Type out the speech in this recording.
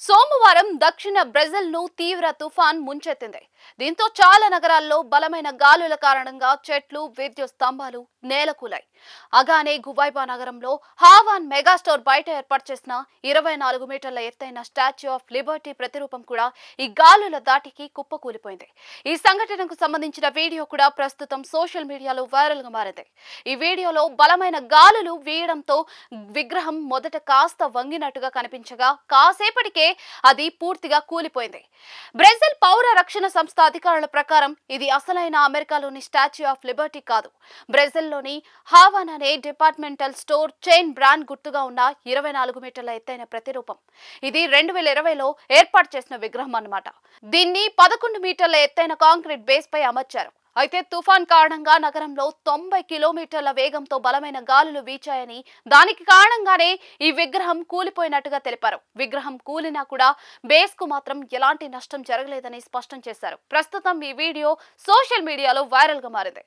సోమవారం దక్షిణ బ్రెజిల్ను తీవ్ర తుఫాన్ ముంచెత్తింది. దీంతో చాలా నగరాల్లో బలమైన గాలుల కారణంగా చెట్లు, విద్యుత్ స్తంభాలు నేలకూలాయి. అగానే గువైబా నగరంలో హావాన్ మెగాస్టోర్ బయట ఏర్పాటు చేసిన 24 మీటర్ల ఎత్తైన స్టాచ్యూ ఆఫ్ లిబర్టీ ప్రతిరూపం కూడా ఈ గాలుల దాటికి కుప్పకూలిపోయింది. ఈ సంఘటనకు సంబంధించిన వీడియో కూడా ప్రస్తుతం సోషల్ మీడియాలో వైరల్ గా మారింది. ఈ వీడియోలో బలమైన గాలులు వీయడంతో విగ్రహం మొదట కాస్త వంగినట్టుగా కనిపించగా కాసేపటికే అది పూర్తిగా కూలిపోయింది. బ్రెజిల్ పౌర రక్షణ సంస్థ అధికారుల ప్రకారం ఇది అసలైన అమెరికాలోని స్టాచ్యూ ఆఫ్ లిబర్టీ కాదు. బ్రెజిల్లోని హావాన్ అనే డిపార్ట్మెంటల్ స్టోర్ చైన్ బ్రాండ్ గుర్తుగా ఉన్న 24 మీటర్ల ఎత్తైన ప్రతిరూపం. ఇది 2020లో ఏర్పాటు చేసిన విగ్రహం అన్నమాట. దీన్ని 11 మీటర్ల ఎత్తైన కాంక్రీట్ బేస్ పై అమర్చారు. అయితే తుఫాన్ కారణంగా నగరంలో 90 కిలోమీటర్ల వేగంతో బలమైన గాలులు వీచాయని, దానికి కారణంగానే ఈ విగ్రహం కూలిపోయినట్టుగా తెలిపారు. విగ్రహం కూలినా కూడా బేస్ కు మాత్రం ఎలాంటి నష్టం జరగలేదని స్పష్టం చేశారు. ప్రస్తుతం ఈ వీడియో సోషల్ మీడియాలో వైరల్ గా మారింది.